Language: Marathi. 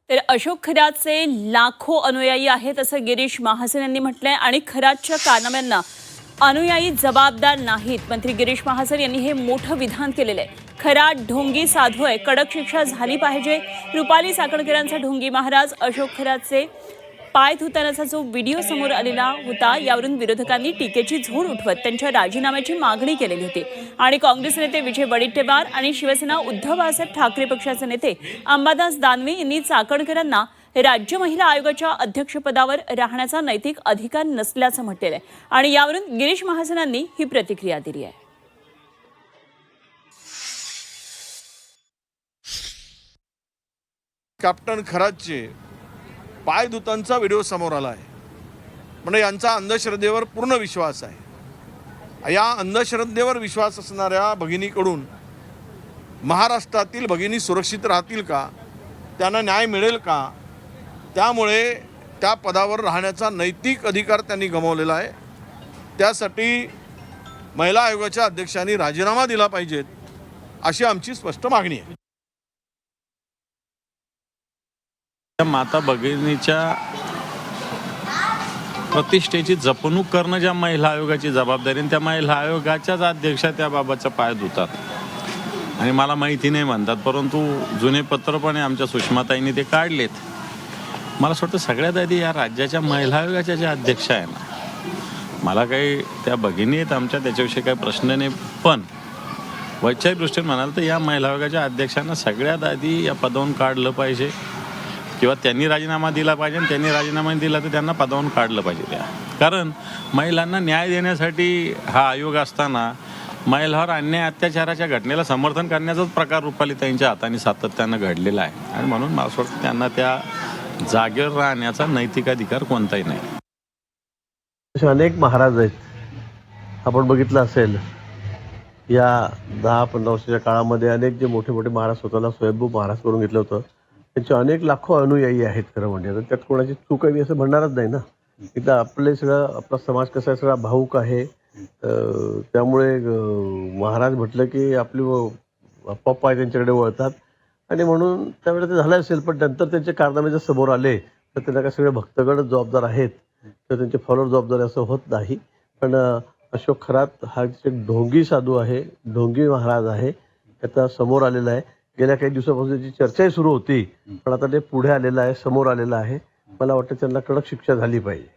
तर अशोक खरातचे लाखो अनुयायी आहेत असं गिरीश महाजन यांनी म्हटलंय आणि खरातच्या कारनाम्यांना अनुयायी जबाबदार नाहीत. मंत्री गिरीश महाजन यांनी हे मोठं विधान केलेलं आहे. खरात ढोंगी साधू आहे, कडक शिक्षा झाली पाहिजे. रुपाली चाकणकरांचा ढोंगी महाराज अशोक खरातचे पाय धुतानाचा जो व्हिडिओ समोर आलेला होता, यावरून विरोधकांनी टीकेची झोड उठवत त्यांच्या राजीनाम्याची मागणी केलेली होती. आणि काँग्रेस नेते विजय वडेट्टीवार आणि शिवसेना उद्धव बाळासाहेब ठाकरे पक्षाचे नेते अंबादास दानवे यांनी चाकणकरांना राज्य महिला आयोगाच्या अध्यक्षपदावर राहण्याचा नैतिक अधिकार नसल्याचं म्हटलेलं आहे. आणि यावरून गिरीश महाजनांनी ही प्रतिक्रिया दिली आहे. कॅप्टन खरातचे पायदूतांचा व्हिडिओ समोर आला आहे. म्हणजे यांचा अंधश्रद्धेवर पूर्ण विश्वास आहे. या अंधश्रद्धेवर विश्वास असणाऱ्या भगिनीकडून महाराष्ट्रातील भगिनी सुरक्षित राहतील का, त्यांना न्याय मिळेल का? त्यामुळे त्या पदावर राहण्याचा नैतिक अधिकार त्यांनी गमावलेला आहे. त्यासाठी महिला आयोगाच्या अध्यक्षांनी राजीनामा दिला पाहिजेत अशी आमची स्पष्ट मागणी आहे. माता भगिनीच्या प्रतिष्ठेची जपणूक करणं ज्या महिला आयोगाची जबाबदारी, त्या महिला आयोगाच्याच अध्यक्षा त्याबाबतचा पाय धुतात. आणि मला माहिती नाही म्हणतात, परंतु जुने पत्रपणे आमच्या सुषमाताईंनी ते काढलेत. मला असं वाटतं सगळ्यात आधी या राज्याच्या महिला आयोगाच्या ज्या अध्यक्ष आहे ना, मला काही त्या भगिनी आहेत आमच्या, त्याच्याविषयी काही प्रश्न नाही. पण वैचारिक दृष्टीने म्हणाल तर या महिला आयोगाच्या अध्यक्षांना सगळ्यात आधी या पदावरून काढलं पाहिजे, किंवा त्यांनी राजीनामा दिला पाहिजे. आणि त्यांनी राजीनामा दिला तर त्यांना पदावरून काढलं पाहिजे. कारण महिलांना न्याय देण्यासाठी हा आयोग असताना महिलांवर अन्याय अत्याचाराच्या घटनेला समर्थन करण्याचाच प्रकार रुपालीताईंच्या हाताने सातत्यानं घडलेला आहे. आणि म्हणून मला असं वाटतं त्यांना त्या जागेवर राहण्याचा नैतिक अधिकार कोणताही नाही. असे अनेक महाराज आहेत. आपण बघितलं असेल या 10-15 वर्षाच्या काळामध्ये अनेक जे मोठे मोठे महाराज स्वतःला स्वयंभू महाराज करून घेतलं होतं, त्यांचे अनेक लाखो अनुयायी आहेत. खरं म्हणजे तर त्यात कोणाची चूक आहे मी असं म्हणणारच नाही ना. इथं आपला समाज कसा आहे, सगळा भावूक आहे. त्यामुळे महाराज म्हटलं की आपली पप्पा त्यांच्याकडे वळतात. आणि म्हणून त्यावेळेला ते झालं असेल, पण नंतर त्यांचे कारनामे जर समोर आले तर त्यांना काय सगळे भक्तगणच जबाबदार आहेत, तर त्यांचे फॉलोअर जबाबदार असं होत नाही. पण अशोक खरात हा एक ढोंगी साधू आहे, ढोंगी महाराज आहे. त्याचा समोर आलेला आहे. गेल्या काही दिवसापासून त्याची चर्चाही सुरू होती, पण आता ते पुढे आलेलं आहे, समोर आलेलं आहे. मला वाटतं त्यांना कडक शिक्षा झाली पाहिजे.